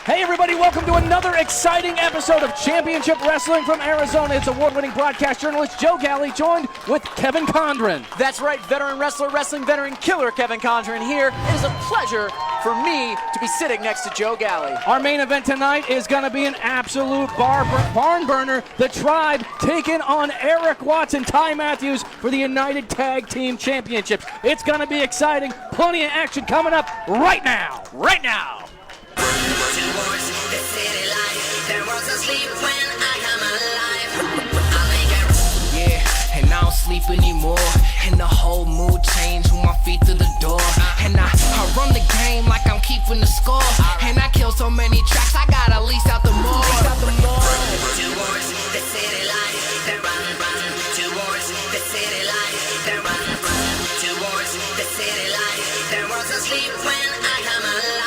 Hey everybody, welcome to another exciting episode of Championship Wrestling from Arizona. It's award-winning broadcast journalist Joe Galli, joined with Kevin Condren. That's right, veteran wrestler, wrestling veteran killer Kevin Condren here. It is a pleasure for me to be sitting next to Joe Galli. Our main event tonight is going to be an absolute barn burner. The Tribe taking on Eric Watts and Ty Matthews for the United Tag Team Championships. It's going to be exciting. Plenty of action coming up right now. Right now. Towards the city light, there was a sleep when I come alive. Yeah, and I don't sleep anymore, and the whole mood changed with my feet to the door. And I run the game like I'm keeping the score, and I kill so many tracks, I gotta lease out the mall. Towards the city light, they run. Towards the city light, they run. Towards the city light, there was a sleep when I come alive.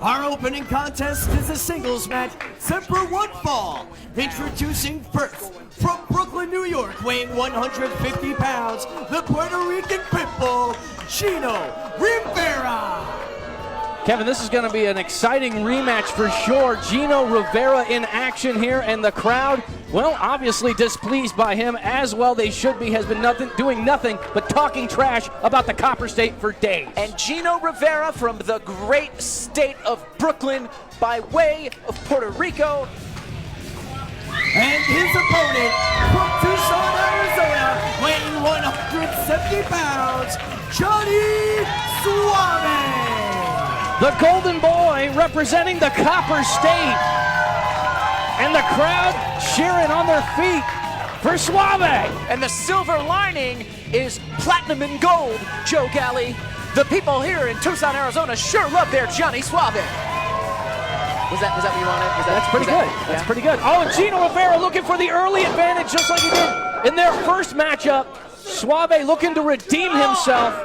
Our opening contest is a singles match set for one fall. Introducing first, from Brooklyn, New York, weighing 150 pounds, the Puerto Rican Pitbull, Gino Rivera. Kevin, this is going to be an exciting rematch for sure. Gino Rivera in action here, and the crowd, well, obviously displeased by him as well. They should be. Has been doing nothing but talking trash about the Copper State for days. And Gino Rivera from the great state of Brooklyn by way of Puerto Rico. And his opponent, from Tucson, Arizona, weighing 170 pounds, Johnny Suave. The Golden Boy representing the Copper State. And the crowd cheering on their feet for Suave. And the silver lining is platinum and gold, Joe Galli. The people here in Tucson, Arizona sure love their Johnny Suave. Was that what you wanted? That's pretty good. That's pretty good. Oh, and Gino Rivera looking for the early advantage just like he did in their first matchup. Suave looking to redeem himself.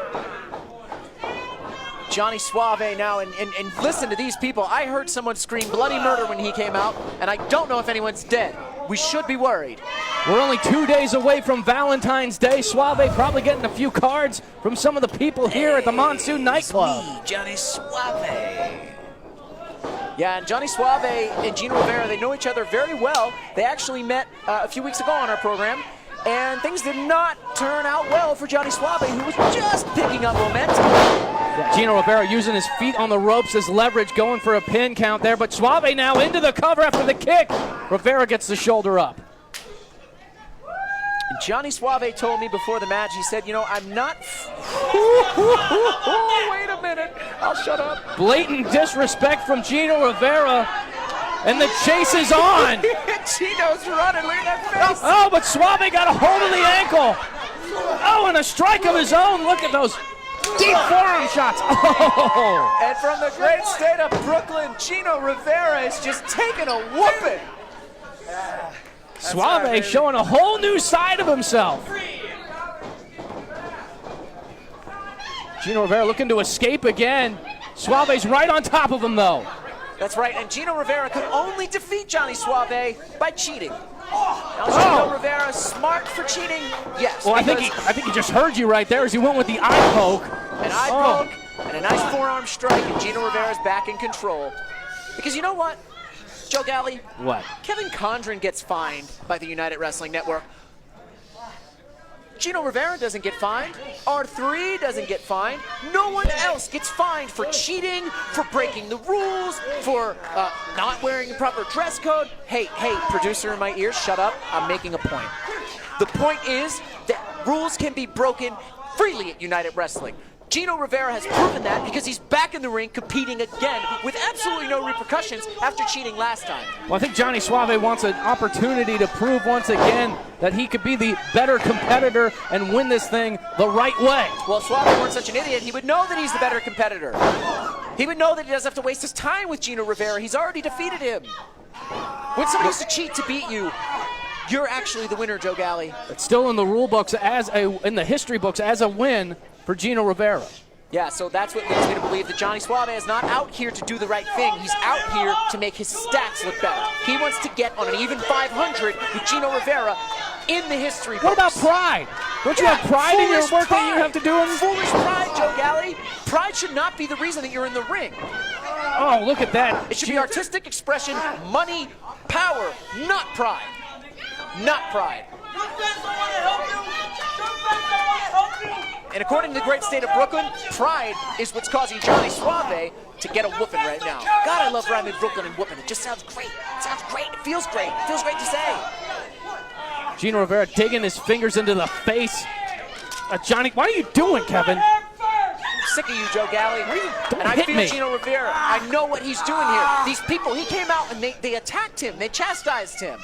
Johnny Suave now, and listen to these people. I heard someone scream bloody murder when he came out, and I don't know if anyone's dead. We should be worried. We're only 2 days away from Valentine's Day. Suave probably getting a few cards from some of the people here at the Monsoon nightclub. Me, Johnny Suave. Yeah, and Johnny Suave and Gino Rivera, they know each other very well. They actually met a few weeks ago on our program, and things did not turn out well for Johnny Suave, who was just picking up momentum. Yeah, Gino Rivera using his feet on the ropes as leverage, going for a pin count there, but Suave now into the cover after the kick. Rivera gets the shoulder up. And Johnny Suave told me before the match, he said, you know, I'm not... Wait a minute, I'll shut up. Blatant disrespect from Gino Rivera, and the chase is on. Gino's running, look at that face. Oh, but Suave got a hold of the ankle. Oh, and a strike of his own. Look at those deep forearm shots. Oh. And from the great state of Brooklyn, Gino Rivera is just taking a whooping. Suave showing a whole new side of himself. Gino Rivera looking to escape again. Suave's right on top of him, though. That's right, and Gino Rivera could only defeat Johnny Suave by cheating. Now, Gino Rivera, smart for cheating? Yes. Well, I think he just heard you right there as he went with the eye poke. An eye poke and a nice forearm strike, and Gino Rivera's back in control. Because you know what, Joe Galli? What? Kevin Condren gets fined by the United Wrestling Network. Gino Rivera doesn't get fined. R3 doesn't get fined. No one else gets fined for cheating, for breaking the rules, for not wearing a proper dress code. Hey, producer in my ear, shut up. I'm making a point. The point is that rules can be broken freely at United Wrestling. Gino Rivera has proven that because he's back in the ring competing again with absolutely no repercussions after cheating last time. Well, I think Johnny Suave wants an opportunity to prove once again that he could be the better competitor and win this thing the right way. Well, if Suave weren't such an idiot, he would know that he's the better competitor. He would know that he doesn't have to waste his time with Gino Rivera. He's already defeated him. When somebody used to cheat to beat you, you're actually the winner, Joe Galli. It's still in the rule books in the history books as a win for Gino Rivera. Yeah, so that's what leads me to believe that Johnny Suave is not out here to do the right thing. He's out here to make his stats look better. He wants to get on an even 500 with Gino Rivera in the history books. What about pride? Don't you have pride in your work that you have to do? Foolish pride Joe Galley, pride should not be the reason that you're in the ring. Oh, look at that. It should be artistic expression, money, power, not pride. Not pride. And according to the great state of Brooklyn, pride is what's causing Johnny Suave to get a whooping right now. God, I love rhyming Brooklyn and whooping. It just sounds great. It sounds great. It feels great. It feels great to say. Gino Rivera digging his fingers into the face. Johnny, what are you doing, Kevin? I'm sick of you, Joe Galley. Don't and I hit feel me. Gino Rivera. I know what he's doing here. These people, he came out and they attacked him. They chastised him.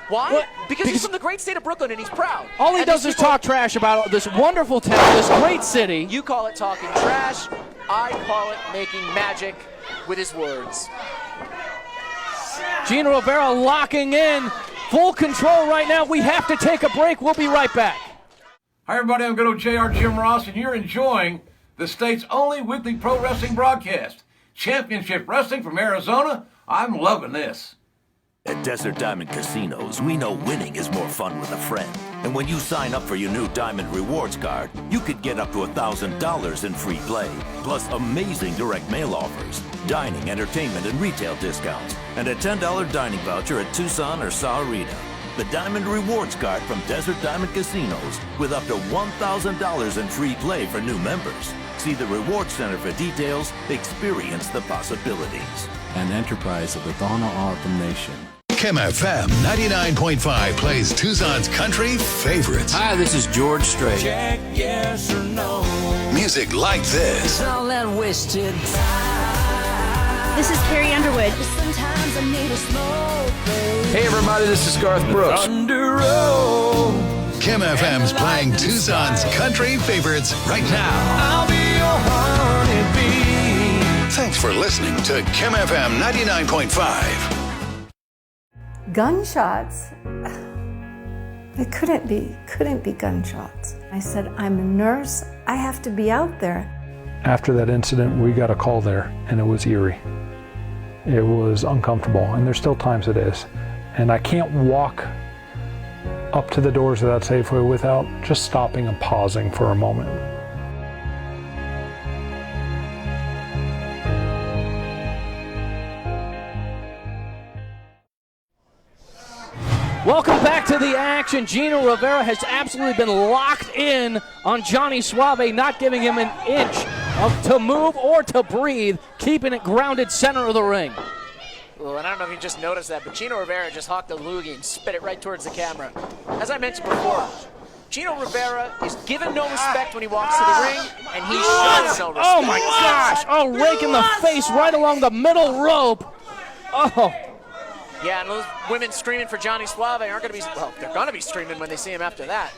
Why? What? Because he's from the great state of Brooklyn and he's proud. All he And does these is people- talk trash about this wonderful town, this great city. You call it talking trash. I call it making magic with his words. Gino Rivera locking in. Full control right now. We have to take a break. We'll be right back. Hi, everybody. I'm good old JR Jim Ross, and you're enjoying the state's only weekly pro wrestling broadcast. Championship Wrestling from Arizona. I'm loving this. At Desert Diamond Casinos, we know winning is more fun with a friend. And when you sign up for your new Diamond Rewards card, you could get up to $1,000 in free play, plus amazing direct mail offers, dining, entertainment, and retail discounts, and a $10 dining voucher at Tucson or Sahuarita. The Diamond Rewards card from Desert Diamond Casinos with up to $1,000 in free play for new members. See the Rewards Center for details. Experience the possibilities. An enterprise of the Donna Autumn Nation. Kim FM 99.5 plays Tucson's country favorites. Hi, this is George Strait. Check yes or no. Music like this. All that wasted. This is Carrie Underwood. Sometimes I need a slow pace. Hey, everybody, this is Garth Brooks. Thunder roll. Kim FM's playing Tucson's country favorites right now. I'll be your honeybee. Thanks for listening to Kim FM 99.5. Gunshots? It couldn't be gunshots. I said, I'm a nurse. I have to be out there. After that incident, we got a call there, and it was eerie. It was uncomfortable, and there's still times it is. And I can't walk up to the doors of that Safeway without just stopping and pausing for a moment. Welcome back to the action. Gino Rivera has absolutely been locked in on Johnny Suave, not giving him an inch to move or to breathe, keeping it grounded center of the ring. Well, and I don't know if you just noticed that, but Gino Rivera just hawked a loogie and spit it right towards the camera. As I mentioned before, Gino Rivera is given no respect when he walks to the ring, and he shows no respect. Oh my gosh! Oh, rake in the face right along the middle rope. Oh. Yeah, and those women screaming for Johnny Suave aren't going to be, well, they're going to be screaming when they see him after that.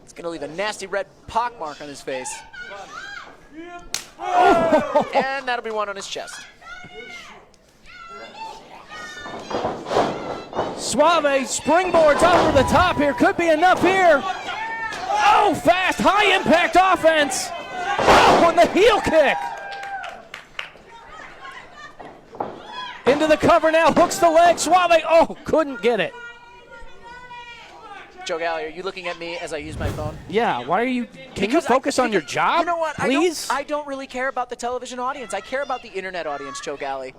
It's going to leave a nasty red pockmark on his face. And that'll be one on his chest. Suave springboards over the top here. Could be enough here. Oh, fast, high impact offense. Oh, and the heel kick. Into the cover now, hooks the leg. Suave, oh, couldn't get it. Joe Galley, are you looking at me as I use my phone? Yeah, why are you, can you focus on your job, You know what, please? I don't really care about the television audience. I care about the internet audience, Joe Galley.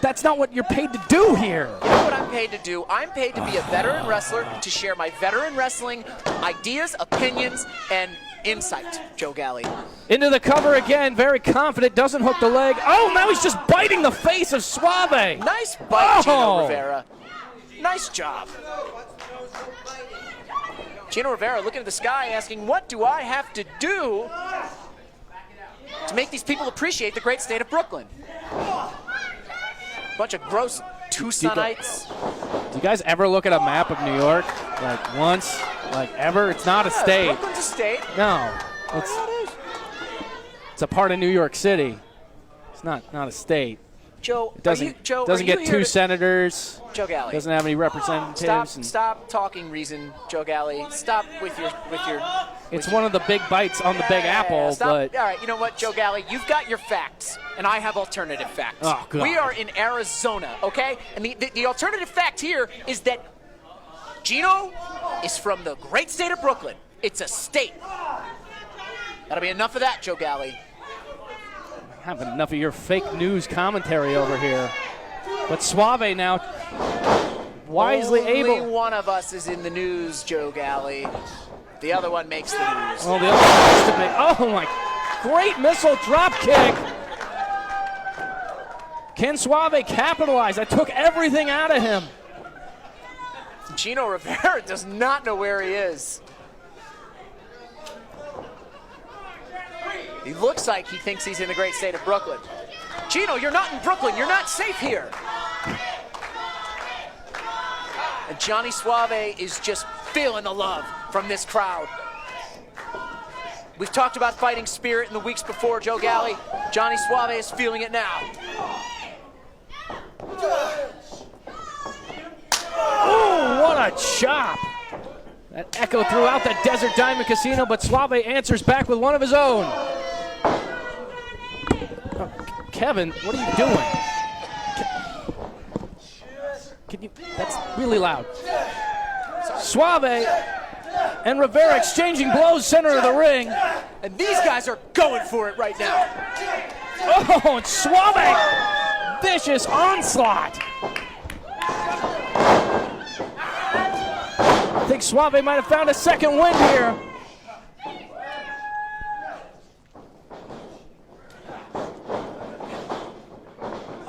That's not what you're paid to do here. You know what I'm paid to do? I'm paid to be a veteran wrestler, to share my veteran wrestling ideas, opinions, and insight, Joe Galley. Into the cover again, very confident, doesn't hook the leg. Oh, now he's just biting the face of Suave. Nice bite, Gino Oh. Rivera. Nice job. Gino Rivera looking at the sky asking, what do I have to do to make these people appreciate the great state of Brooklyn? Bunch of gross Tucsonites. Do you guys ever look at a map of New York? Like once? Like ever? It's not a state. Brooklyn's a state. No. It's a part of New York City. It's not a state. Joe, It doesn't get two senators. Joe Galley. Doesn't have any representatives. Stop talking reason, Joe Galley. Stop with your. It's one of the big bites on the Big Apple, Stop. but All right, you know what, Joe Galley? You've got your facts, and I have alternative facts. Oh, God. We are in Arizona, okay? And the alternative fact here is that Gino is from the great state of Brooklyn. It's a state. That'll be enough of that, Joe Galli. Having enough of your fake news commentary over here. But Suave now wisely able. Only one of us is in the news, Joe Galli. The other one makes the news. Oh, the other one has to make. Oh my! Great missile drop kick. Can Suave capitalize? I took everything out of him. Gino Rivera does not know where he is. He looks like he thinks he's in the great state of Brooklyn. Gino, you're not in Brooklyn. You're not safe here. And Johnny Suave is just feeling the love from this crowd. We've talked about fighting spirit in the weeks before, Joe Galli. Johnny Suave is feeling it now. Oh, what a chop. That echoed throughout the Desert Diamond Casino, but Suave answers back with one of his own. Oh, Kevin, what are you doing? Can you? That's really loud. Suave and Rivera exchanging blows center of the ring. And these guys are going for it right now. Oh, and Suave, vicious onslaught. I think Suave might have found a second wind here.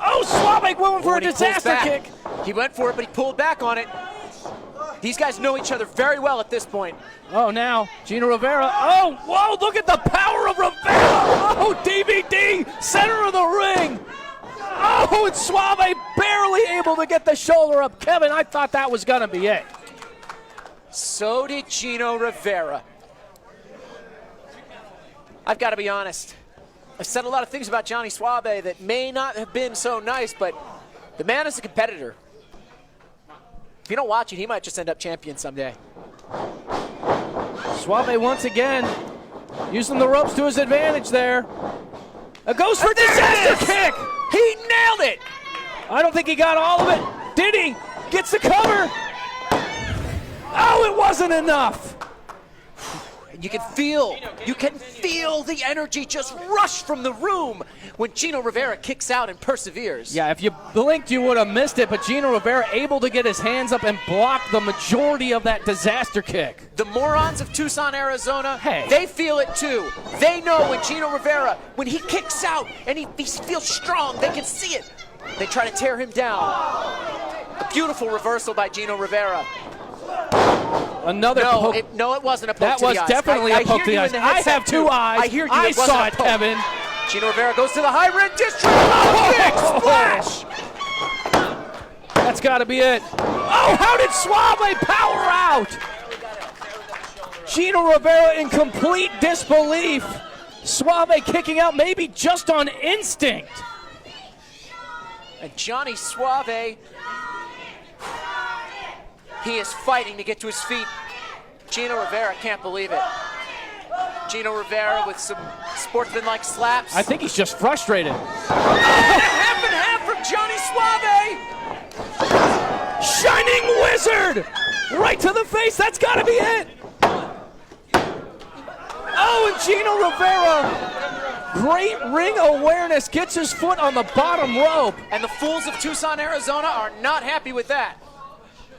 Oh, Suave went for a disaster kick. He went for it, but he pulled back on it. These guys know each other very well at this point. Oh, now Gino Rivera. Oh, whoa, look at the power of Rivera. Oh, DVD, center of the ring. Oh, and Suave barely able to get the shoulder up. Kevin, I thought that was going to be it. So did Gino Rivera. I've got to be honest. I've said a lot of things about Johnny Suave that may not have been so nice, but the man is a competitor. If you don't watch it, he might just end up champion someday. Suave once again using the ropes to his advantage there. A goes for disaster kick. He nailed it. I don't think he got all of it. Did he? Gets the cover. Oh, it wasn't enough. And you can feel the energy just rush from the room when Gino Rivera kicks out and perseveres. Yeah, if you blinked, you would have missed it, but Gino Rivera able to get his hands up and block the majority of that disaster kick. The morons of Tucson, Arizona, hey, they feel it too. They know when Gino Rivera, when he kicks out and he feels strong, they can see it. They try to tear him down. A beautiful reversal by Gino Rivera. Another poke. No, it wasn't a poke that to the eyes. That was definitely a poke to the eyes. I have two eyes. I hear you. I saw it, Kevin. Gino Rivera goes to the high red district. Big splash! That's got to be it. Oh, how did Suave power out? Gino Rivera in complete disbelief. Suave kicking out maybe just on instinct. And Johnny Suave, he is fighting to get to his feet. Gino Rivera can't believe it. Gino Rivera with some sportsmanlike slaps. I think he's just frustrated. Half and half from Johnny Suave. Shining Wizard! Right to the face, that's gotta be it! Oh, and Gino Rivera, great ring awareness, gets his foot on the bottom rope. And the fools of Tucson, Arizona are not happy with that.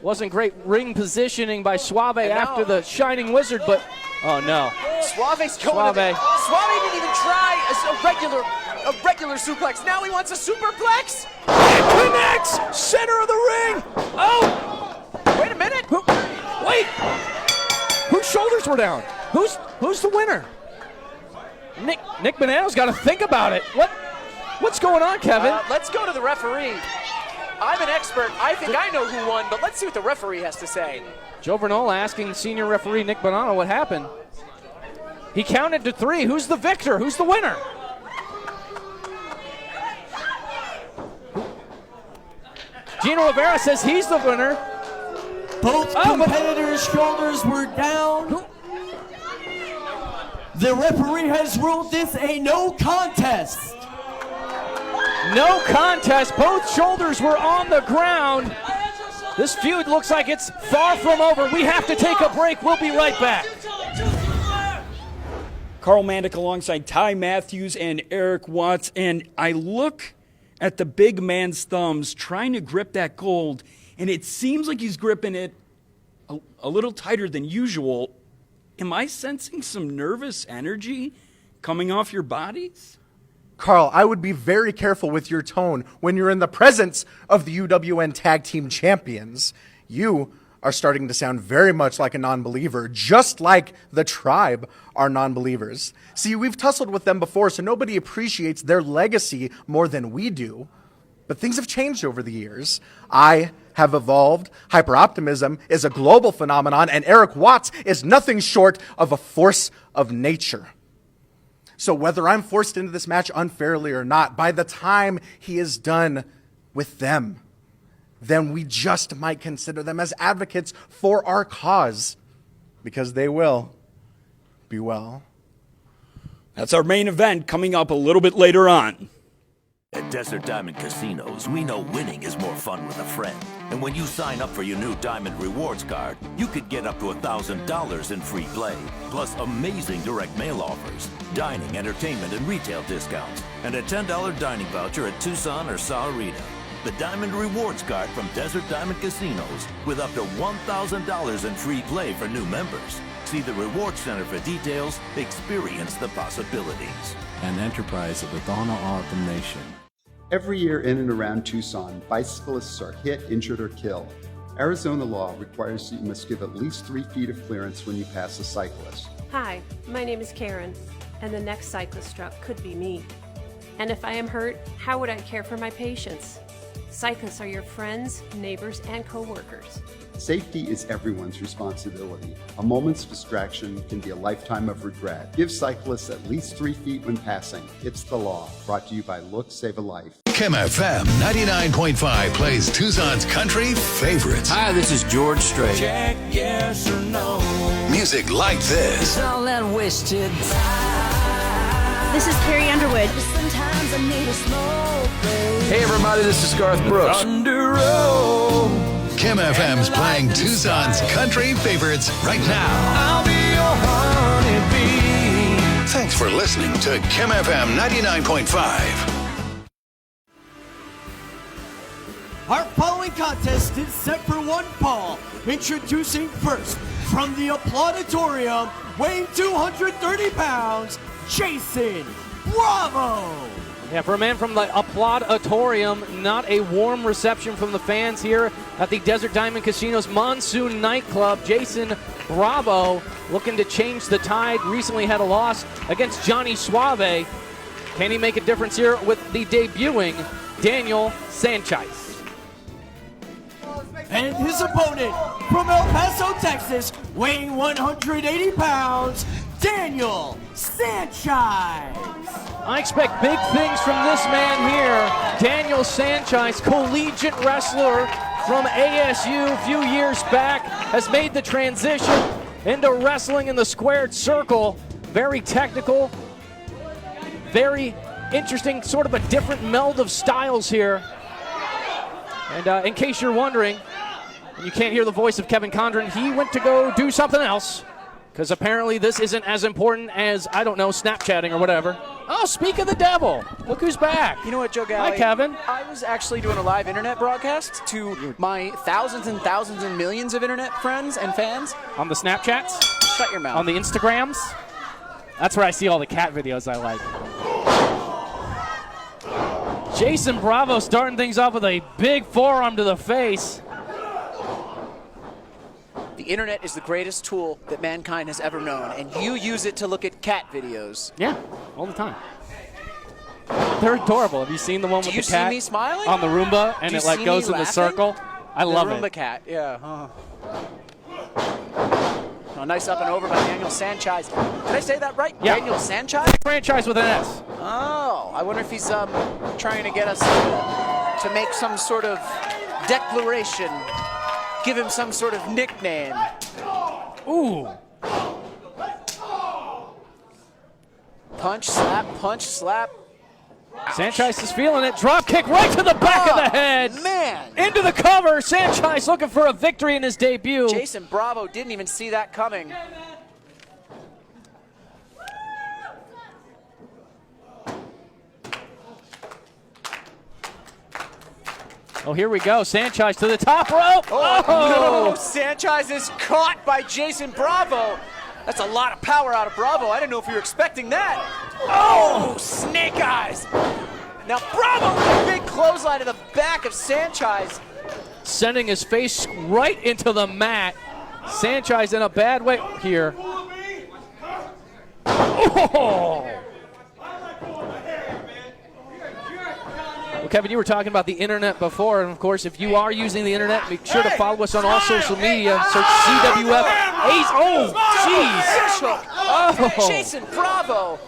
Wasn't great ring positioning by Suave after the Shining Wizard, but oh no. Suave's going Suave didn't even try a regular suplex. Now he wants a superplex. It connects! Center of the ring! Oh! Wait a minute. Wait! Whose shoulders were down? Who's the winner? Nick Bonanno's got to think about it. What's going on, Kevin? Let's go to the referee. I'm an expert. I think I know who won, but let's see what the referee has to say. Joe Vernola asking senior referee Nick Bonanno what happened. He counted to 3. Who's the victor? Who's the winner? Gino Rivera says he's the winner. Both competitors' shoulders were down. The referee has ruled this a no contest. No contest. Both shoulders were on the ground. This feud looks like it's far from over. We have to take a break. We'll be right back. Carl Mandick alongside Ty Matthews and Eric Watts, and I look at the big man's thumbs trying to grip that gold, and it seems like he's gripping it a little tighter than usual. Am I sensing some nervous energy coming off your bodies? Carl, I would be very careful with your tone when you're in the presence of the UWN Tag Team Champions. You are starting to sound very much like a non-believer, just like the Tribe are non-believers. See, we've tussled with them before, so nobody appreciates their legacy more than we do. But things have changed over the years. I have evolved. Hyper-optimism is a global phenomenon, and Eric Watts is nothing short of a force of nature. So whether I'm forced into this match unfairly or not, by the time he is done with them, then we just might consider them as advocates for our cause, because they will be well. That's our main event coming up a little bit later on. At Desert Diamond Casinos, we know winning is more fun with a friend. And when you sign up for your new Diamond Rewards card, you could get up to $1,000 in free play, plus amazing direct mail offers, dining, entertainment, and retail discounts, and a $10 dining voucher at Tucson or Sahuarita. The Diamond Rewards card from Desert Diamond Casinos, with up to $1,000 in free play for new members. See the Rewards Center for details. Experience the possibilities. An enterprise of the Donna Autumn Nation. Every year in and around Tucson, bicyclists are hit, injured, or killed. Arizona law requires you must give at least 3 feet of clearance when you pass a cyclist. Hi, my name is Karen, and the next cyclist struck could be me. And if I am hurt, how would I care for my patients? Cyclists are your friends, neighbors, and co-workers. Safety is everyone's responsibility. A moment's distraction can be a lifetime of regret. Give cyclists at least 3 feet when passing. It's the law. Brought to you by Look Save a Life. Kim FM 99.5 plays Tucson's country favorites. Hi, this is George Strait. Check yes or no. Music like this. All that wasted. This is Carrie Underwood. Sometimes I need a slow pace. Hey, everybody, this is Garth Brooks. Thunder roll. Kim FM's playing Tucson's country favorites right now. I'll be your honeybee. Thanks for listening to Kim FM 99.5. Our following contest is set for one fall. Introducing first, from the Applauditorium, weighing 230 pounds, Jason Bravo! Yeah, for a man from the Applauditorium, not a warm reception from the fans here at the Desert Diamond Casino's Monsoon Nightclub. Jason Bravo looking to change the tide. Recently had a loss against Johnny Suave. Can he make a difference here with the debuting Daniel Sanchez? And his opponent from El Paso, Texas, weighing 180 pounds, Daniel Sanchez. I expect big things from this man here. Daniel Sanchez, collegiate wrestler from ASU a few years back, has made the transition into wrestling in the squared circle. Very technical, very interesting, sort of a different meld of styles here. And in case you're wondering, and you can't hear the voice of Kevin Condren, he went to go do something else, because apparently this isn't as important as, I don't know, Snapchatting or whatever. Oh, speak of the devil. Look who's back. You know what, Joe Galley? Hi, Kevin. I was actually doing a live internet broadcast to my thousands and thousands and millions of internet friends and fans. On the Snapchats? Shut your mouth. On the Instagrams? That's where I see all the cat videos I like. Jason Bravo starting things off with a big forearm to the face. The internet is the greatest tool that mankind has ever known, and you use it to look at cat videos. Yeah, all the time. They're adorable. Have you seen the one with the cat? Do you see me smiling? On the Roomba, and it like goes in the circle? I love it. The Roomba cat, yeah. Oh, nice up and over by Daniel Sanchez. Did I say that right? Yeah. Daniel Sanchez? Franchise with an S. Oh, I wonder if he's trying to get us to make some sort of declaration. Give him some sort of nickname. Ooh. Punch, slap. Sanchez is feeling it. Drop kick right to the back of the head. Man. Into the cover. Sanchez looking for a victory in his debut. Jason Bravo didn't even see that coming. Oh, here we go. Sanchez to the top rope. Oh, no. Sanchez is caught by Jason Bravo. That's a lot of power out of Bravo. I didn't know if you were expecting that. Oh, snake eyes. Now Bravo with a big clothesline to the back of Sanchez. Sending his face right into the mat. Sanchez in a bad way here. Oh! Well, Kevin, you were talking about the internet before, and of course, if you are using the internet, make sure to follow us on all social media. Search CWF Ace. Oh, jeez. Oh. Jason Bravo.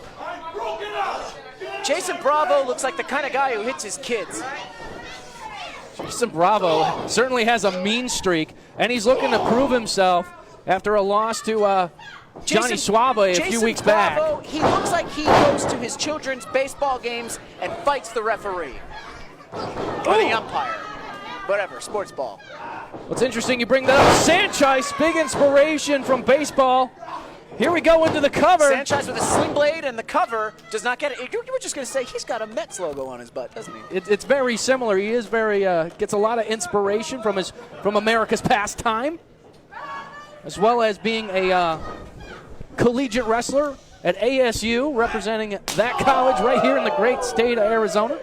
Jason Bravo looks like the kind of guy who hits his kids. Jason Bravo certainly has a mean streak, and he's looking to prove himself after a loss to Johnny Suave a few weeks Bravo, back. He looks like he goes to his children's baseball games and fights the referee. Or the umpire. Whatever, sports ball. What's interesting, you bring that up. Sanchez, big inspiration from baseball. Here we go into the cover. Sanchez with a sling blade and the cover does not get it. You were just going to say he's got a Mets logo on his butt, doesn't he? It's very similar. He is very, gets a lot of inspiration from America's pastime, as well as being a collegiate wrestler at ASU, representing that college right here in the great state of Arizona.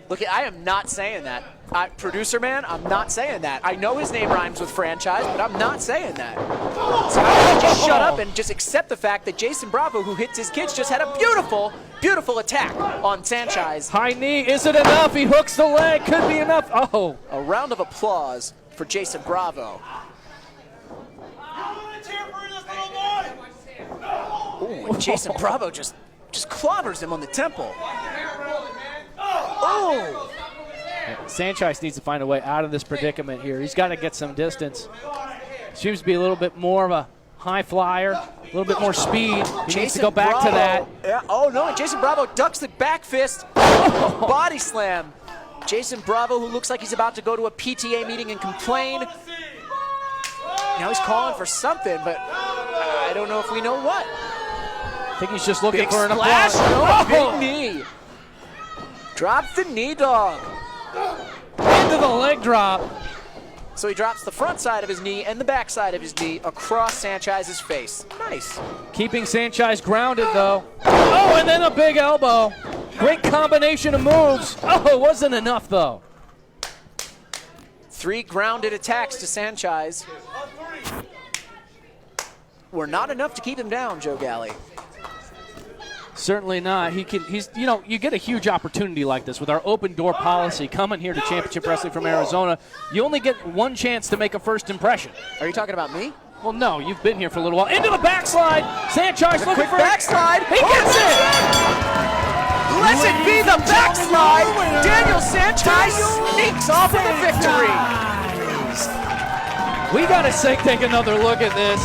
Look, I am not saying that. Producer man, I'm not saying that. I know his name rhymes with franchise, but I'm not saying that. So how about just shut up and just accept the fact that Jason Bravo, who hits his kids, just had a beautiful, beautiful attack on Sanchez. High knee, is it enough? He hooks the leg, could be enough. Oh. A round of applause for Jason Bravo. Ooh, and Jason Bravo just clobbers him on the temple. Oh! Sanchez needs to find a way out of this predicament here. He's got to get some distance. Seems to be a little bit more of a high flyer, a little bit more speed. He needs to go back to that. Yeah. Oh, no, and Jason Bravo ducks the back fist. Body slam. Jason Bravo, who looks like he's about to go to a PTA meeting and complain. Now he's calling for something, but I don't know if we know what. I think he's just looking Big for an splash. applause. No, big knee. Drops the knee dog. Into the leg drop. So he drops the front side of his knee and the back side of his knee across Sanchez's face. Nice. Keeping Sanchez grounded, though. Oh, and then a big elbow. Great combination of moves. Oh, it wasn't enough, though. 3 grounded attacks to Sanchez. Were not enough to keep him down, Joe Galley. Certainly not. He's you get a huge opportunity like this with our open door policy coming here to Championship Wrestling from Arizona. You only get one chance to make a first impression. Are you talking about me? Well, no, you've been here for a little while. Into the backslide. Sanchez looking for backslide. He gets it. Blessed be the backslide. Daniel Sanchez sneaks off with a victory. We got to take another look at this.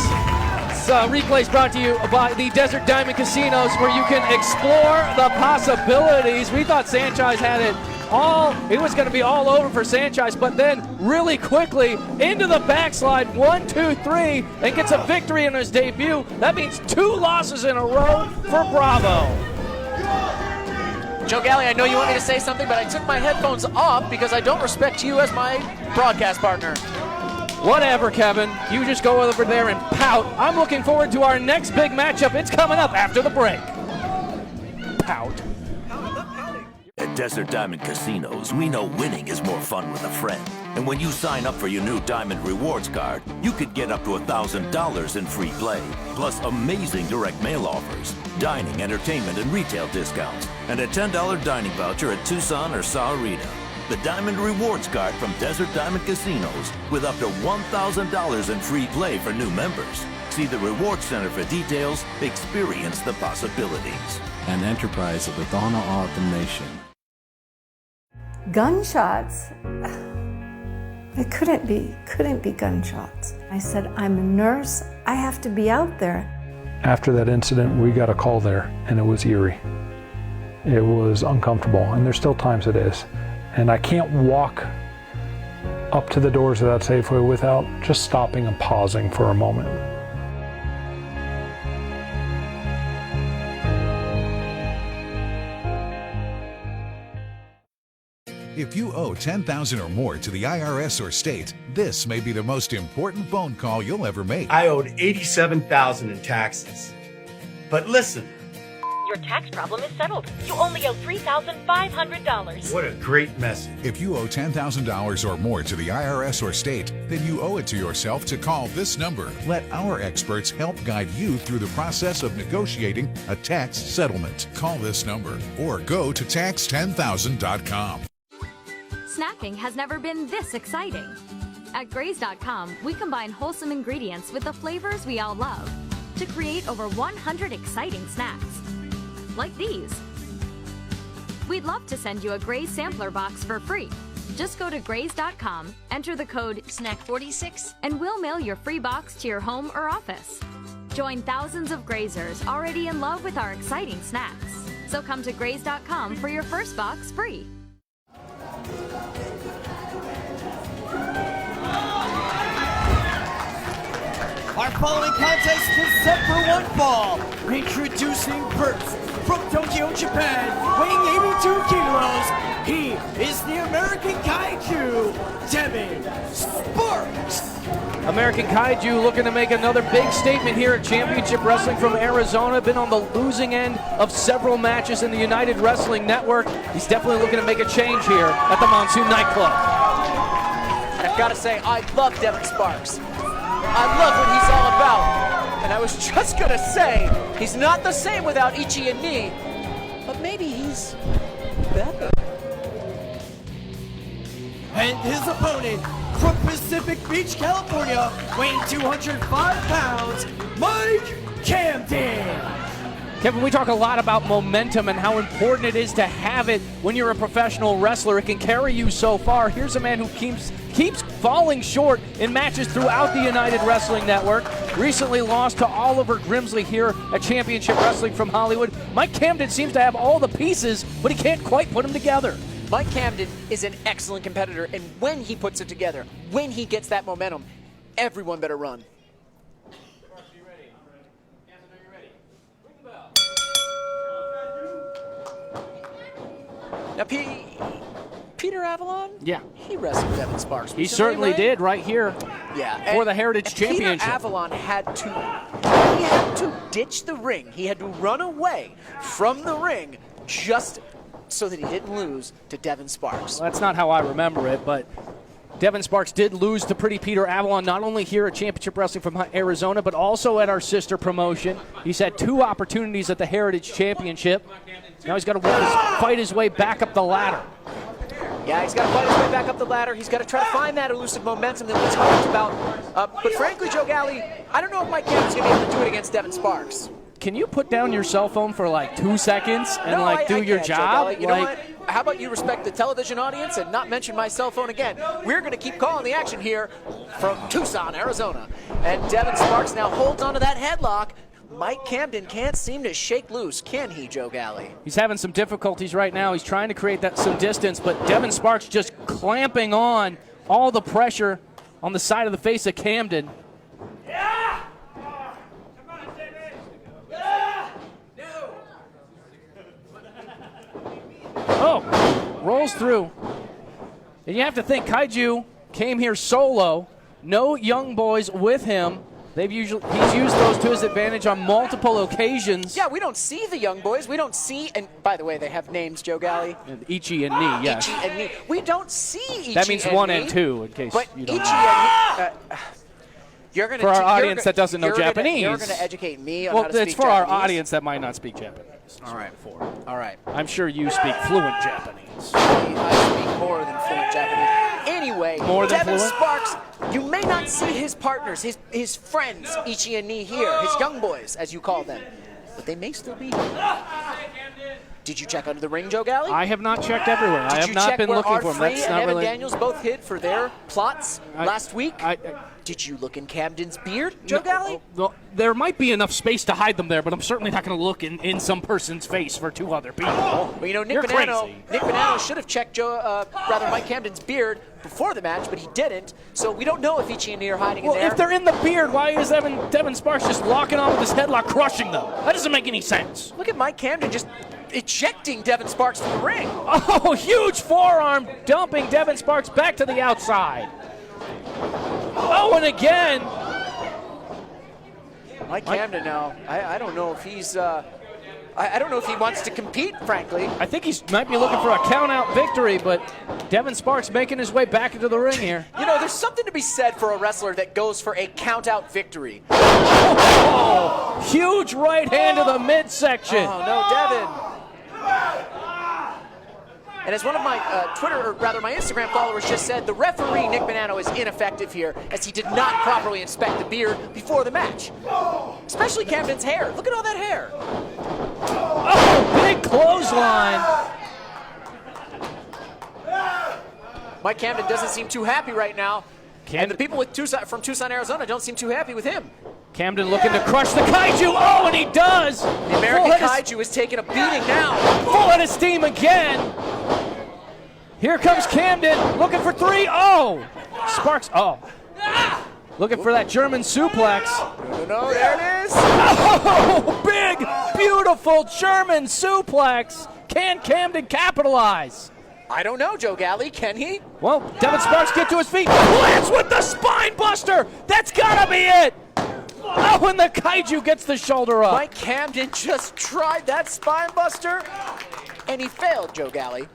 Replay's brought to you by the Desert Diamond Casinos, where you can explore the possibilities. We thought Sanchez had it all. It was going to be all over for Sanchez, but then really quickly into the backslide, 1, 2, 3, and gets a victory in his debut. That means 2 losses in a row for Bravo. Joe Galley, I know you want me to say something, but I took my headphones off because I don't respect you as my broadcast partner. Whatever, Kevin. You just go over there and pout. I'm looking forward to our next big matchup. It's coming up after the break. Pout. At Desert Diamond Casinos, we know winning is more fun with a friend. And when you sign up for your new Diamond Rewards card, you could get up to $1,000 in free play, plus amazing direct mail offers, dining, entertainment, and retail discounts, and a $10 dining voucher at Tucson or Sahuarita. The Diamond Rewards card from Desert Diamond Casinos with up to $1,000 in free play for new members. See the Rewards Center for details. Experience the possibilities. An enterprise of the Donna Autumn Nation. Gunshots? It couldn't be gunshots. I said, I'm a nurse. I have to be out there. After that incident, we got a call there, and it was eerie. It was uncomfortable, and there's still times it is. And I can't walk up to the doors of that Safeway without just stopping and pausing for a moment. If you owe $10,000 or more to the IRS or state, this may be the most important phone call you'll ever make. I owed $87,000 in taxes. But listen. Your tax problem is settled. You only owe $3,500. What a great message. If you owe $10,000 or more to the IRS or state, then you owe it to yourself to call this number. Let our experts help guide you through the process of negotiating a tax settlement. Call this number or go to tax10000.com. Snacking has never been this exciting. At Graze.com, we combine wholesome ingredients with the flavors we all love to create over 100 exciting snacks. Like these. We'd love to send you a Graze sampler box for free. Just go to Graze.com, enter the code SNACK46, and we'll mail your free box to your home or office. Join thousands of Grazers already in love with our exciting snacks. So come to Graze.com for your first box free. Our following contest is set for one fall. Introducing first, from Tokyo, Japan, weighing 82 kilos, he is the American Kaiju, Devin Sparks. American Kaiju looking to make another big statement here at Championship Wrestling from Arizona. Been on the losing end of several matches in the United Wrestling Network. He's definitely looking to make a change here at the Monsoon Nightclub. I've got to say, I love Devin Sparks. I love what he's all about. And I was just going to say, he's not the same without Ichi and Ni, but maybe he's better. And his opponent, from Pacific Beach, California, weighing 205 pounds, Mike Camden. Kevin, we talk a lot about momentum and how important it is to have it when you're a professional wrestler. It can carry you so far. Here's a man who keeps falling short in matches throughout the United Wrestling Network. Recently lost to Oliver Grimsley here at Championship Wrestling from Hollywood. Mike Camden seems to have all the pieces, but he can't quite put them together. Mike Camden is an excellent competitor, and when he puts it together, when he gets that momentum, everyone better run. Now, Peter Avalon? Yeah. He wrestled Devin Sparks. He certainly right? did right here. Yeah. For the Heritage Championship. Peter Avalon had to ditch the ring. He had to run away from the ring just so that he didn't lose to Devin Sparks. Well, that's not how I remember it, but Devin Sparks did lose to Pretty Peter Avalon, not only here at Championship Wrestling from Arizona, but also at our sister promotion. He's had 2 opportunities at the Heritage Championship. Now he's got to fight his way back up the ladder. Yeah, he's got to fight his way back up the ladder. He's got to try to find that elusive momentum that we talked about. But frankly, Joe Galley, I don't know if Mike Camden's going to be able to do it against Devin Sparks. Can you put down your cell phone for like 2 seconds and do your job? You know what? How about you respect the television audience and not mention my cell phone again? We're going to keep calling the action here from Tucson, Arizona. And Devin Sparks now holds onto that headlock. Mike Camden can't seem to shake loose, can he, Joe Galley? He's having some difficulties right now. He's trying to create some distance, but Devin Sparks just clamping on all the pressure on the side of the face of Camden. Yeah! Oh, rolls through. And you have to think Kaiju came here solo, no young boys with him. He's used those to his advantage on multiple occasions. Yeah, we don't see the young boys. We don't see, and by the way, they have names, Joe Galley. Ichi and Ni, yes. Ichi and Ni. We don't see Ichi that means and 1 Ni, and 2, in case but you don't Ichi know. And Ni, you're gonna for our audience that doesn't know Japanese. You're going to educate me on how to speak Japanese. Well, it's for our audience that might not speak Japanese. All right. All right. I'm sure you speak fluent Japanese. I speak more than fluent Japanese. Anyway, Devin Sparks, you may not see his partners, his friends, Ichi and Ni here, his young boys, as you call them, but they may still be here. Did you check under the ring, Joe Galley? I have not checked everywhere. I have not been looking for them. That's not Evan Daniels both hid for their plots last week. Did you look in Camden's beard, Joe Galley? Well, there might be enough space to hide them there, but I'm certainly not going to look in some person's face for 2 other people. Well, you know, Nick Bonanno should have checked Mike Camden's beard before the match, but he didn't. So we don't know if Ichi and Ni are hiding in there. If they're in the beard, why is Devin Sparks just locking on with his headlock, crushing them? That doesn't make any sense. Look at Mike Camden just ejecting Devin Sparks from the ring. Oh, huge forearm dumping Devin Sparks back to the outside. Oh, and again. Mike Camden now, I don't know if he's, I don't know if he wants to compete, frankly. I think he might be looking for a count-out victory, but Devin Sparks making his way back into the ring here. You know, there's something to be said for a wrestler that goes for a count-out victory. Oh, huge right hand to the midsection. Oh, no, Devin. And as one of my my Instagram followers just said, the referee, Nick Bonanno, is ineffective here as he did not properly inspect the beard before the match. Especially Camden's hair. Look at all that hair. Oh, big clothesline. Mike Camden doesn't seem too happy right now. And the people from Tucson, Arizona don't seem too happy with him. Camden looking to crush the Kaiju. Oh, and he does. The American Kaiju is taking a beating now. Full head of steam again. Here comes Camden looking for 3. Oh, Sparks. Oh, looking for that German suplex. No, there it is. Oh, big, beautiful German suplex. Can Camden capitalize? I don't know, Joe Galley. Can he? Well, Devin Sparks get to his feet. Lands with the spine buster. That's gotta be it. Oh, and the Kaiju gets the shoulder up. Mike Camden just tried that spine buster, and he failed, Joe Galley.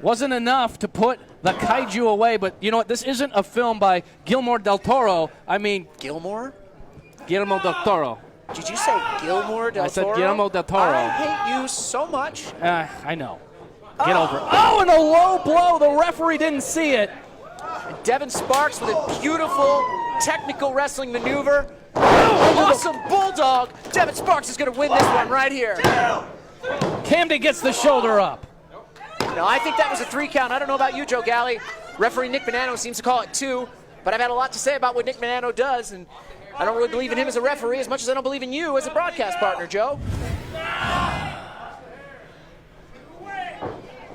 Wasn't enough to put the Kaiju away, but you know what? This isn't a film by Guillermo del Toro. I mean... Gilmore? Guillermo del Toro. Did you say Gilmore del Toro? I said Guillermo del Toro. I hate you so much. I know. Get over it. Oh, and a low blow. The referee didn't see it. And Devin Sparks with a beautiful technical wrestling maneuver. Awesome bulldog. Devin Sparks is going to win this one right here. Camden gets the shoulder up. No, I think that was a 3 count. I don't know about you, Joe Galley. Referee Nick Bonanno seems to call it 2, but I've had a lot to say about what Nick Bonanno does, and I don't really believe in him as a referee as much as I don't believe in you as a broadcast partner, Joe.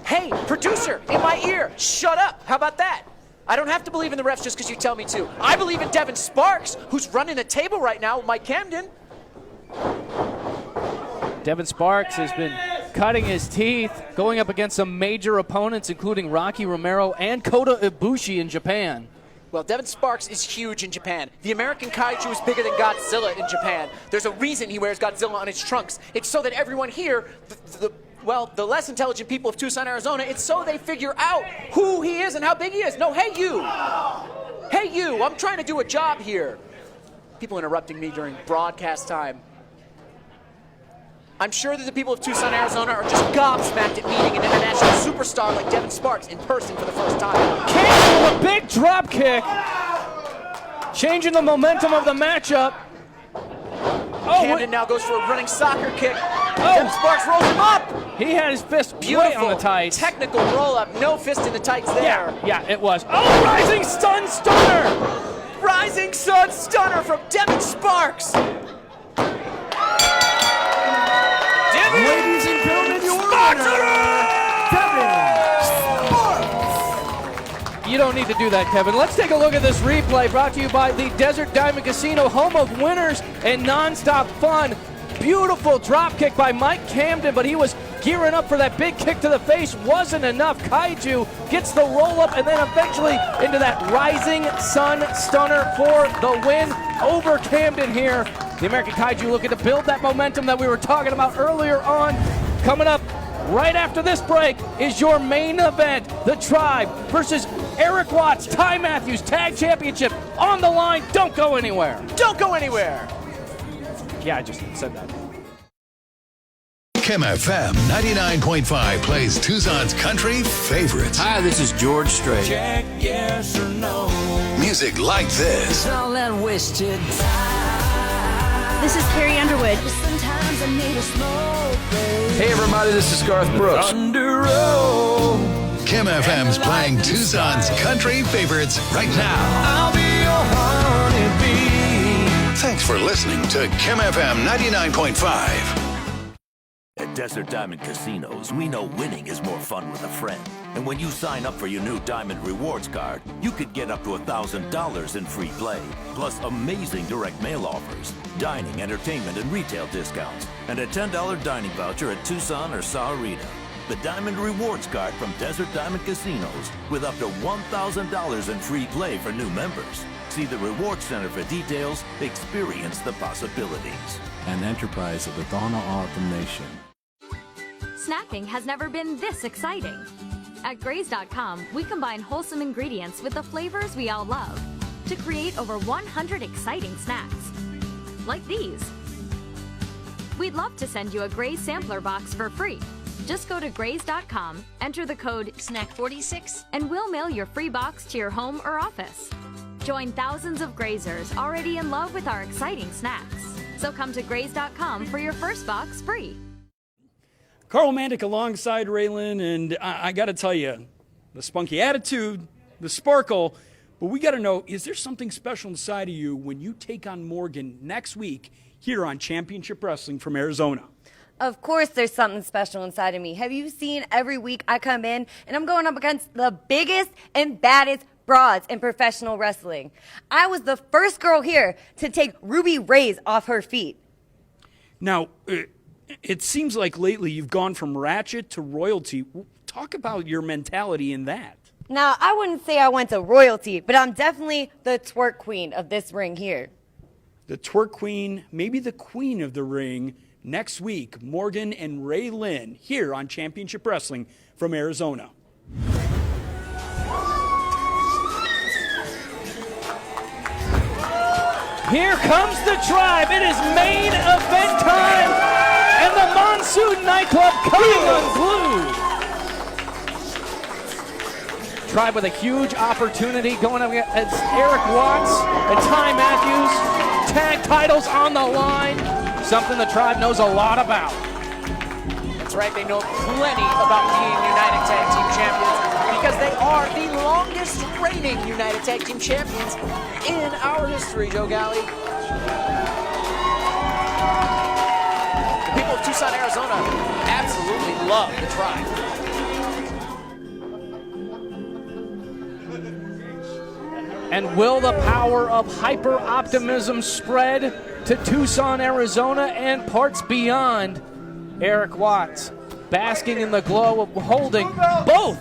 Hey, producer, in my ear, shut up. How about that? I don't have to believe in the refs just because you tell me to. I believe in Devin Sparks, who's running the table right now with Mike Camden. Devin Sparks has been cutting his teeth, going up against some major opponents, including Rocky Romero and Kota Ibushi in Japan. Well, Devin Sparks is huge in Japan. The American Kaiju is bigger than Godzilla in Japan. There's a reason he wears Godzilla on his trunks. It's so that everyone here, the less intelligent people of Tucson, Arizona, it's so they figure out who he is and how big he is. No, hey you! Hey you, I'm trying to do a job here. People interrupting me during broadcast time. I'm sure that the people of Tucson, Arizona are just gobsmacked at meeting an international superstar like Devin Sparks in person for the first time. Camden with a big drop kick, changing the momentum of the matchup. Camden now goes for a running soccer kick. Devin Sparks rolls him up. He had his fist Beautiful way on the tights. Technical roll up, no fist in the tights there. Yeah, it was. Oh, rising sun stunner. Rising sun stunner from Devin Sparks. Ladies and gentlemen, your winner, Devin Sparks. You don't need to do that, Kevin. Let's take a look at this replay brought to you by the Desert Diamond Casino, home of winners and nonstop fun. Beautiful drop kick by Mike Camden, but he was gearing up for that big kick to the face. Wasn't enough. Kaiju gets the roll up and then eventually into that rising sun stunner for the win over Camden here. The American Kaiju looking to build that momentum that we were talking about earlier on. Coming up right after this break is your main event. The Tribe versus Eric Watts, Ty Matthews Tag Championship on the line. Don't go anywhere. Don't go anywhere. Yeah, I just said that. Kim FM 99.5 plays Tucson's country favorites. Hi, this is George Strait. Check yes or no. Music like this. All that wasted. This is Carrie Underwood. Sometimes I need a slow Hey, everybody, this is Garth Brooks. Thunder roll. Kim FM's playing Tucson's country favorites right now. I'll be your honeybee. Thanks for listening to Kim FM 99.5. At At Desert Diamond Casinos, we know winning is more fun with a friend. And when you sign up for your new Diamond Rewards card, you could get up to $1,000 in free play, plus amazing direct mail offers, dining, entertainment, and retail discounts, and a $10 dining voucher at Tucson or Sahuarita. The Diamond Rewards card from Desert Diamond Casinos with up to $1,000 in free play for new members. See the Rewards Center for details. Experience the possibilities. An enterprise of the Donna Autumn Nation. Snacking has never been this exciting. At Graze.com, we combine wholesome ingredients with the flavors we all love to create over 100 exciting snacks. Like these. We'd love to send you a Graze sampler box for free. Just go to Graze.com, enter the code SNACK46, and we'll mail your free box to your home or office. Join thousands of Grazers already in love with our exciting snacks. So come to Graze.com for your first box free. Carl Mandic alongside Raylan, and I got to tell you, the spunky attitude, the sparkle, but we got to know, is there something special inside of you when you take on Morgan next week here on Championship Wrestling from Arizona? Of course there's something special inside of me. Have you seen every week I come in and I'm going up against the biggest and baddest broads in professional wrestling? I was the first girl here to take Ruby Ray's off her feet. Now, it seems like lately you've gone from ratchet to royalty. Talk about your mentality in that. Now, I wouldn't say I went to royalty, but I'm definitely the twerk queen of this ring here. The twerk queen, maybe the queen of the ring. Next week, Morgan and Ray Lynn here on Championship Wrestling from Arizona. Here comes the Tribe. It is main event time, and the Monsoon Nightclub coming unglued. Tribe with a huge opportunity going up against Eric Watts and Ty Matthews. Tag titles on the line. Something the Tribe knows a lot about. That's right, they know plenty about being United Tag Team Champions because they are the longest reigning United Tag Team Champions in our history, Joe Galley. The people of Tucson, Arizona absolutely love the Tribe. And will the power of hyper-optimism spread to Tucson, Arizona, and parts beyond? Eric Watts basking in the glow of holding both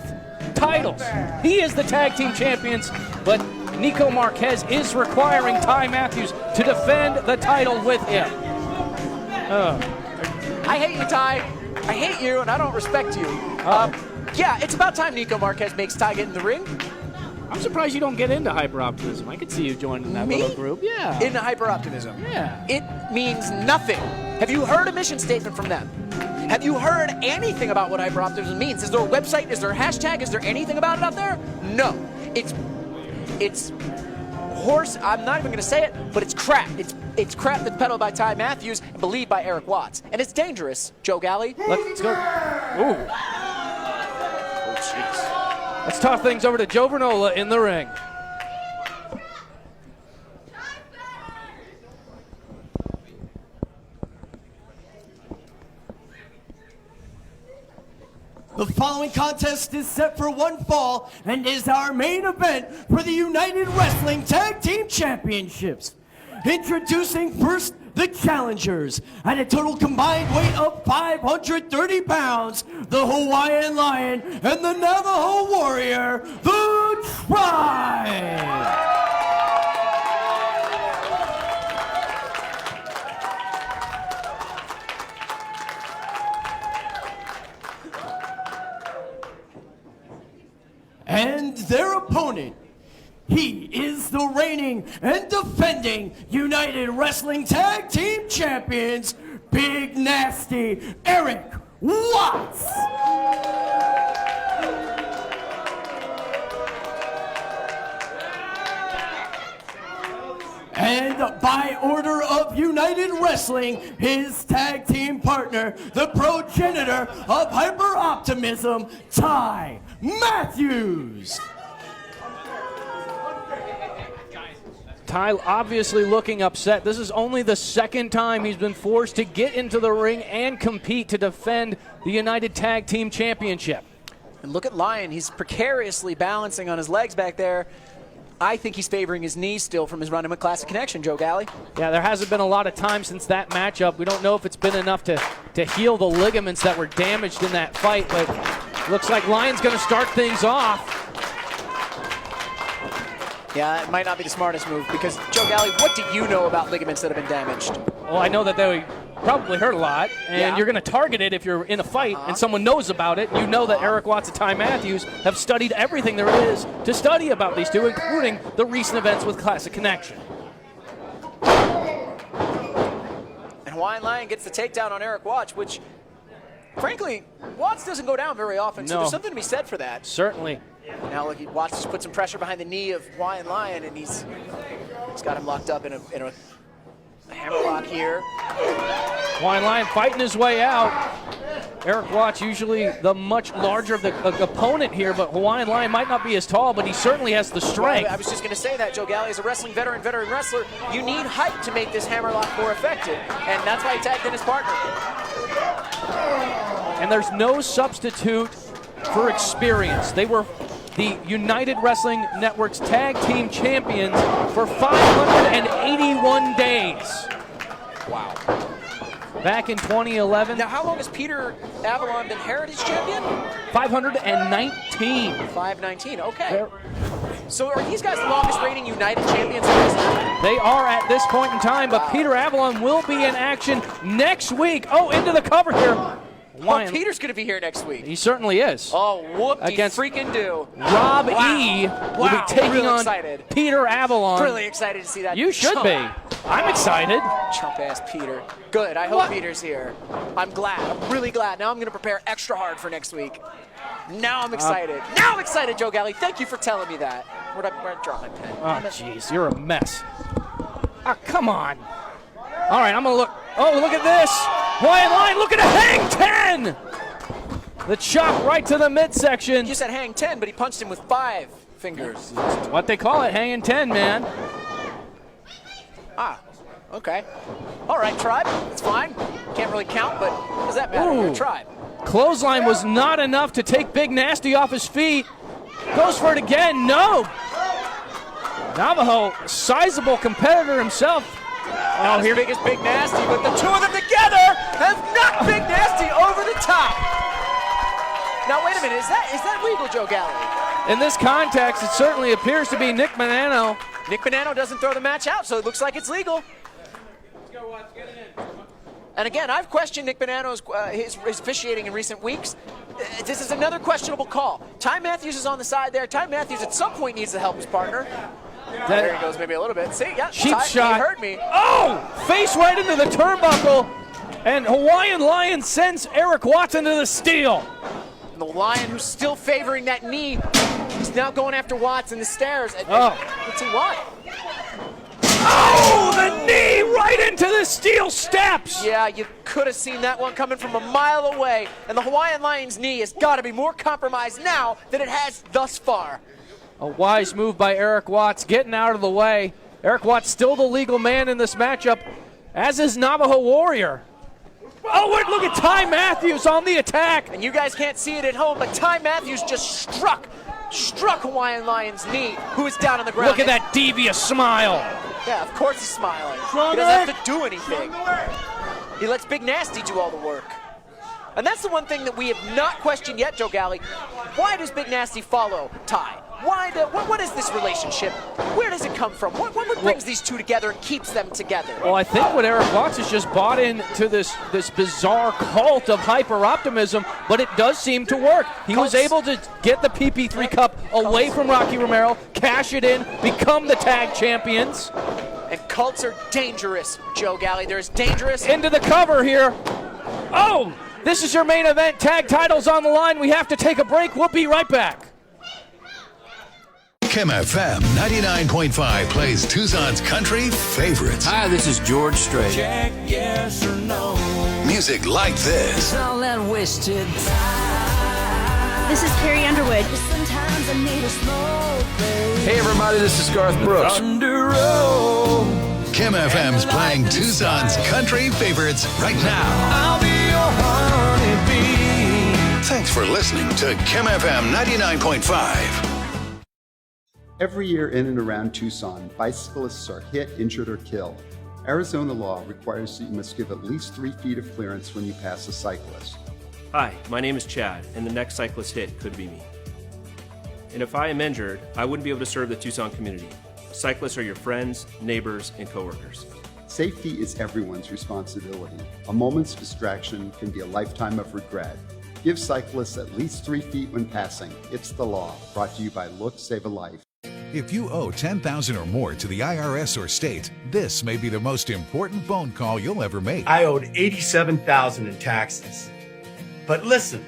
titles. He is the tag team champions, but Nico Marquez is requiring Ty Matthews to defend the title with him. I hate you, Ty. I hate you, and I don't respect you. Yeah, it's about time Nico Marquez makes Ty get in the ring. I'm surprised you don't get into hyper-optimism. I could see you joining that little group. Yeah. Into hyper-optimism. Yeah. It means nothing. Have you heard a mission statement from them? Have you heard anything about what hyper-optimism means? Is there a website? Is there a hashtag? Is there anything about it out there? No. It's horse. I'm not even going to say it, but it's crap. It's crap that's peddled by Ty Matthews and believed by Eric Watts. And it's dangerous, Joe Galley. Let's go. Ooh. Oh, jeez. Let's toss things over to Joe Vernola in the ring. The following contest is set for one fall and is our main event for the United Wrestling Tag Team Championships. Introducing first the challengers at a total combined weight of 530 pounds, the Hawaiian Lion and the Navajo Warrior, the Tribe. And their opponent, he is the reigning and defending United Wrestling Tag Team Champions, Big Nasty Eric Watts. And by order of United Wrestling, his tag team partner, the progenitor of hyper-optimism, Ty Matthews. Ty obviously looking upset. This is only the second time he's been forced to get into the ring and compete to defend the United Tag Team Championship. And look at Lion. He's precariously balancing on his legs back there. I think he's favoring his knees still from his run in with Classic Connection, Joe Galley. Yeah, there hasn't been a lot of time since that matchup. We don't know if it's been enough to heal the ligaments that were damaged in that fight, but looks like Lion's going to start things off. Yeah, it might not be the smartest move because, Joe Galley, what do you know about ligaments that have been damaged? Well, I know that they probably hurt a lot, and you're going to target it if you're in a fight and someone knows about it. You know that Eric Watts and Ty Matthews have studied everything there is to study about these two, including the recent events with Classic Connection. And Hawaiian Lion gets the takedown on Eric Watts, which, frankly, Watts doesn't go down very often, so there's something to be said for that. Certainly. Now look, Watts just put some pressure behind the knee of Hawaiian Lion, and he's got him locked up in a hammerlock here. Hawaiian Lion fighting his way out. Eric Watts usually the much larger of the opponent here, but Hawaiian Lion might not be as tall, but he certainly has the strength. Well, I was just going to say that, Joe Galley, as a wrestling veteran wrestler, you need height to make this hammerlock more effective, and that's why he tagged in his partner. And there's no substitute for experience. They were the United Wrestling Network's Tag Team Champions for 581 days. Wow. Back in 2011. Now, how long has Peter Avalon been Heritage Champion? 519. 519, okay. So are these guys the longest reigning United Champions in history? They are at this point in time, but Peter Avalon will be in action next week. Oh, into the cover here. Oh, Peter's going to be here next week. He certainly is. Oh, freaking do. Rob E. will be taking on Peter Avalon. Really excited to see that. You should be. I'm excited. Chump-ass Peter. Good. I hope Peter's here. I'm glad. I'm really glad. Now I'm going to prepare extra hard for next week. Now I'm excited. Now I'm excited, Joe Galley. Thank you for telling me that. Where'd I drop my pen? Oh, jeez. You're a mess. Oh, come on. All right, I'm going to look. Oh, look at this. Hawaiian Lion looking to hang 10. The chop right to the midsection. You said hang 10, but he punched him with 5 fingers. That's what they call it, hanging 10, man. Ah, okay. All right, Tribe. It's fine. Can't really count, but what does that matter? You're a Tribe. Clothesline was not enough to take Big Nasty off his feet. Goes for it again. No. Navajo, sizable competitor himself. Not as big as Big Nasty, but the two of them together have knocked Big Nasty over the top. Now, wait a minute. Is that legal, Joe Galley? In this context, it certainly appears to be Nick Bonanno. Nick Bonanno doesn't throw the match out, so it looks like it's legal. Let's go, Watts. Get it in. And again, I've questioned Nick Bonanno's his officiating in recent weeks. This is another questionable call. Ty Matthews is on the side there. Ty Matthews at some point needs to help his partner. There he goes, maybe a little bit. See, yeah, cheap shot. He heard me. Oh, face right into the turnbuckle, and Hawaiian Lion sends Eric Watts into the steel. And the Lion, who's still favoring that knee, is now going after Watts in the stairs. Let's see what. Oh, the knee right into the steel steps. Yeah, you could have seen that one coming from a mile away. And the Hawaiian Lion's knee has got to be more compromised now than it has thus far. A wise move by Eric Watts, getting out of the way. Eric Watts still the legal man in this matchup, as is Navajo Warrior. Oh, wait, look at Ty Matthews on the attack. And you guys can't see it at home, but Ty Matthews just struck Hawaiian Lion's knee, who is down on the ground. Look at that devious smile. Yeah, of course he's smiling. He doesn't have to do anything. He lets Big Nasty do all the work. And that's the one thing that we have not questioned yet, Joe Galley. Why does Big Nasty follow Ty? What is this relationship? Where does it come from? What brings these two together and keeps them together? Well, I think what Eric Watts has just bought into this bizarre cult of hyper-optimism, but it does seem to work. He was able to get the PP3 Cup away from Rocky Romero, cash it in, become the tag champions. And cults are dangerous, Joe Galley. They're as dangerous. Into the cover here. Oh, this is your main event. Tag titles on the line. We have to take a break. We'll be right back. Kim FM 99.5 plays Tucson's country favorites. Hi, this is George Strait. Check yes or no. Music like this. All that wasted. This is Carrie Underwood. Hey everybody, this is Garth Brooks. Kim FM's playing Tucson's country favorites right now. I'll be your honeybee. Thanks for listening to Kim FM 99.5. Every year in and around Tucson, bicyclists are hit, injured, or killed. Arizona law requires that you must give at least 3 feet of clearance when you pass a cyclist. Hi, my name is Chad, and the next cyclist hit could be me. And if I am injured, I wouldn't be able to serve the Tucson community. Cyclists are your friends, neighbors, and coworkers. Safety is everyone's responsibility. A moment's distraction can be a lifetime of regret. Give cyclists at least 3 feet when passing. It's the law. Brought to you by Look Save a Life. If you owe $10,000 or more to the IRS or state, this may be the most important phone call you'll ever make. I owed $87,000 in taxes. But listen.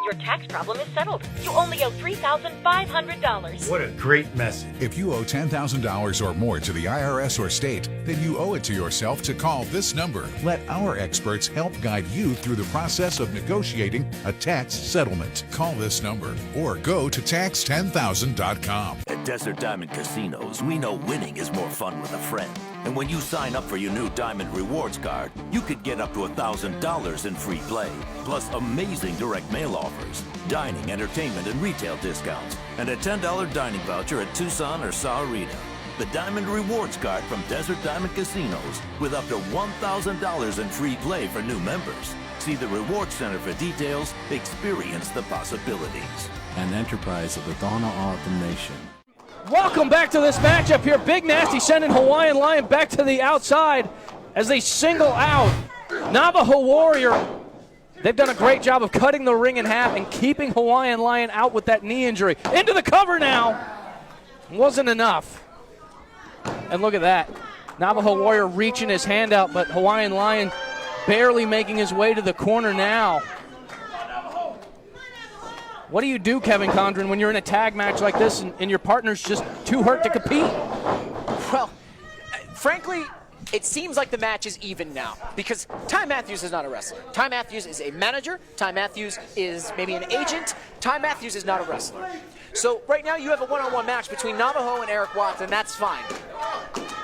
Your tax problem is settled. You only owe $3,500. What a great message. If you owe $10,000 or more to the IRS or state, then you owe it to yourself to call this number. Let our experts help guide you through the process of negotiating a tax settlement. Call this number or go to tax10000.com. At Desert Diamond Casinos, we know winning is more fun with a friend. And when you sign up for your new Diamond Rewards card, you could get up to $1,000 in free play, plus amazing direct mail offers, dining, entertainment, and retail discounts, and a $10 dining voucher at Tucson or Sahuarita. The Diamond Rewards card from Desert Diamond Casinos with up to $1,000 in free play for new members. See the Rewards Center for details. Experience the possibilities. An enterprise of the Donna Autumn Nation. Welcome back to this matchup here. Big Nasty sending Hawaiian Lion back to the outside as they single out Navajo Warrior. They've done a great job of cutting the ring in half and keeping Hawaiian Lion out with that knee injury. Into the cover now. Wasn't enough. And look at that. Navajo Warrior reaching his hand out, but Hawaiian Lion barely making his way to the corner now. What do you do, Kevin Condren, when you're in a tag match like this and your partner's just too hurt to compete? Well, frankly, it seems like the match is even now because Ty Matthews is not a wrestler. Ty Matthews is a manager. Ty Matthews is maybe an agent. Ty Matthews is not a wrestler. So right now you have a one-on-one match between Navajo and Eric Watts, and that's fine.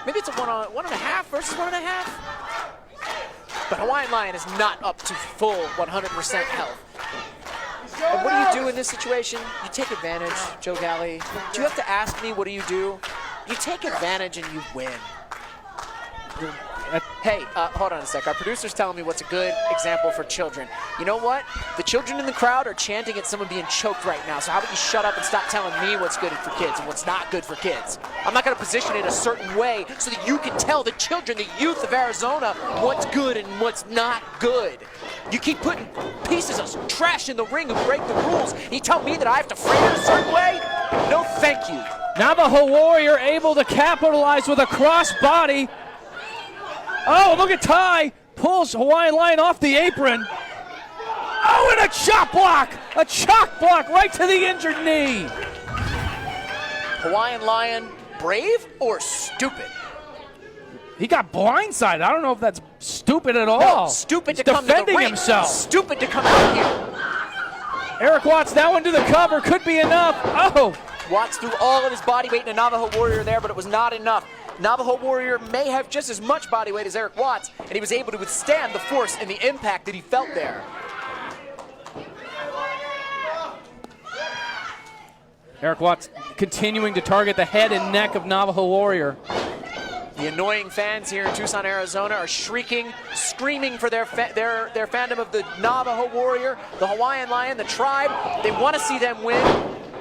Maybe it's a 1.5 versus 1.5. But Hawaiian Lion is not up to full 100% health. And what do you do in this situation? You take advantage, Joe Galley. Do you have to ask me what do you do? You take advantage and you win. Hey, hold on a sec. Our producer's telling me what's a good example for children. You know what? The children in the crowd are chanting at someone being choked right now. So how about you shut up and stop telling me what's good for kids and what's not good for kids? I'm not going to position it a certain way so that you can tell the children, the youth of Arizona, what's good and what's not good. You keep putting pieces of trash in the ring and break the rules. You tell me that I have to frame it a certain way? No, thank you. Navajo Warrior able to capitalize with a crossbody. Oh, look at Ty. Pulls Hawaiian Lion off the apron. Oh, and a chop block. A chop block right to the injured knee. Hawaiian Lion, brave or stupid? He got blindsided. I don't know if that's stupid at all. No, stupid He's to come to the defending ring. himself. Stupid to come out here. Eric Watts, that one to the cover. Could be enough. Oh. Watts threw all of his body weight in a Navajo Warrior there, but it was not enough. Navajo Warrior may have just as much body weight as Eric Watts, and he was able to withstand the force and the impact that he felt there. Eric Watts continuing to target the head and neck of Navajo Warrior. The annoying fans here in Tucson, Arizona are shrieking, screaming for their fandom of the Navajo Warrior, the Hawaiian Lion, the tribe. They want to see them win,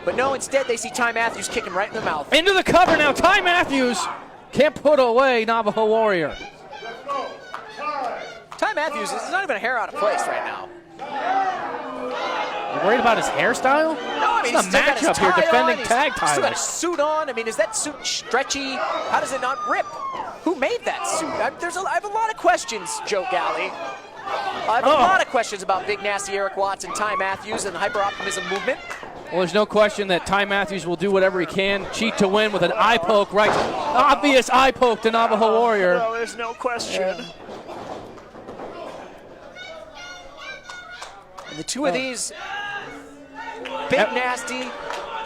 but no, instead they see Ty Matthews kick him right in the mouth. Into the cover now, Ty Matthews can't put away Navajo Warrior. Ty Matthews is not even a hair out of place right now. You're worried about his hairstyle? No, I mean, it's a matchup here, defending tag He's still got a titles. suit on. I mean, is that suit stretchy? How does it not rip? Who made that suit? I have a lot of questions, Joe Galley. I have a lot of questions about Big Nasty Eric Watts and Ty Matthews and the Hyper Optimism movement. Well, there's no question that Ty Matthews will do whatever he can, cheat to win with an eye poke, right? Obvious eye poke to Navajo Warrior. No, there's no question. And the two of these, Big Nasty,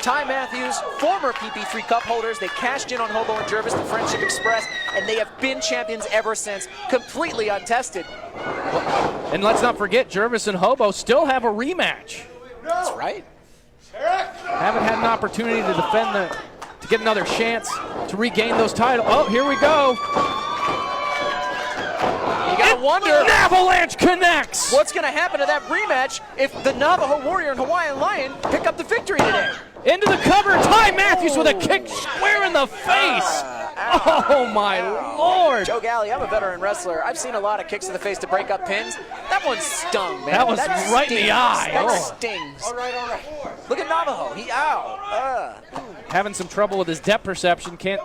Ty Matthews, former PP3 Cup holders. They cashed in on Hobo and Jervis, the Friendship Express, and they have been champions ever since, completely untested. And let's not forget, Jervis and Hobo still have a rematch. That's right. Haven't had an opportunity to defend to get another chance to regain those titles. Oh, here we go. You gotta wonder. An avalanche connects. What's gonna happen to that rematch if the Navajo Warrior and Hawaiian Lion pick up the victory today? Into the cover, Ty Matthews with a kick square in the face. Oh my Lord. Joe Galley, I'm a veteran wrestler. I've seen a lot of kicks to the face to break up pins. That one stung, man. That was right in the eye. That stings. All right. Look at Navajo. Having some trouble with his depth perception. Can't.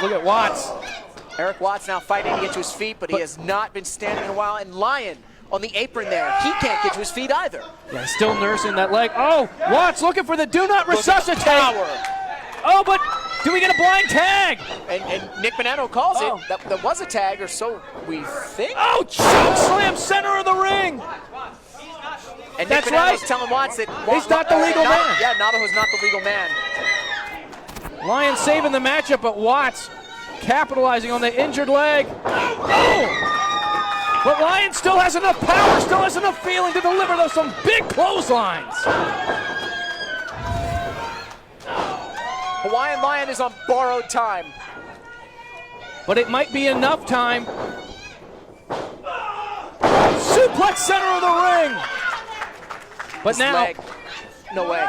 Look at Watts. Eric Watts now fighting to get to his feet, but he has not been standing in a while. And Lion on the apron there, he can't get to his feet either. Yeah, still nursing that leg. Oh, Watts looking for the do not resuscitate. Oh, but do we get a blind tag? And Nick Bonanno calls it. That was a tag, or so we think. Oh, choke slam, center of the ring. And That's Nick Bonanno's right. telling Watts that he's not the legal man. Yeah, Navajo's not the legal man. Lion saving the matchup, but Watts capitalizing on the injured leg. Oh! But Lion still has enough power, still has enough feeling to deliver some big clotheslines. Hawaiian Lion is on borrowed time. But it might be enough time. Suplex center of the ring. But This now, leg, no way.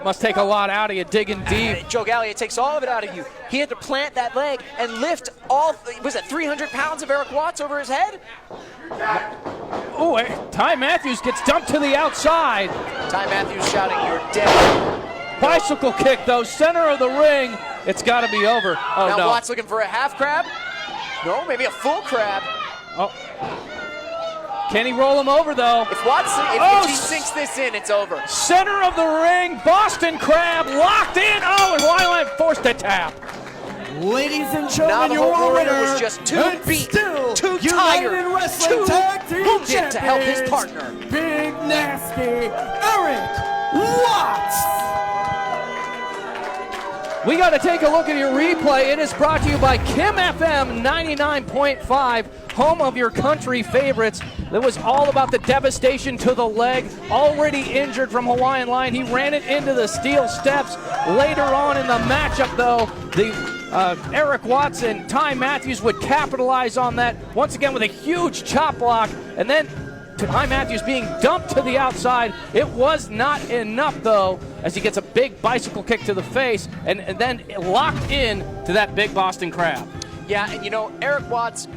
Must take a lot out of you, digging deep. Joe Galley, it takes all of it out of you. He had to plant that leg and lift all, was it 300 pounds of Eric Watts over his head? Oh, Ty Matthews gets dumped to the outside. Ty Matthews shouting, "You're dead." Bicycle kick, though, center of the ring. It's got to be over. Oh, now no. Watts looking for a half crab? No, maybe a full crab. Oh. Can he roll him over, though? If Watts, if he sinks this in, it's over. Center of the ring, Boston Crab locked in. Oh, and Wyland forced to tap. Ladies and gentlemen, Navajo your Warrior winner was just too beat, too United tired, Wrestling too Tag Team wounded to help his Champions, partner. Big Nasty Eric Watts. We got to take a look at your replay. It is brought to you by Kim FM 99.5, home of your country favorites. It was all about the devastation to the leg, already injured from Hawaiian Lion. He ran it into the steel steps. Later on in the matchup, though, Eric Watts and Ty Matthews would capitalize on that, once again with a huge chop block, and then Ty Matthews being dumped to the outside. It was not enough, though, as he gets a big bicycle kick to the face and then locked in to that big Boston Crab. Yeah, and you know, Eric Watts,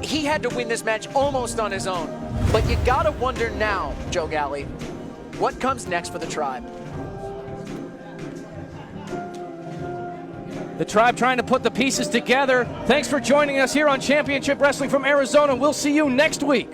he had to win this match almost on his own. But you gotta wonder now, Joe Galley, what comes next for the Tribe? The Tribe trying to put the pieces together. Thanks for joining us here on Championship Wrestling from Arizona. We'll see you next week.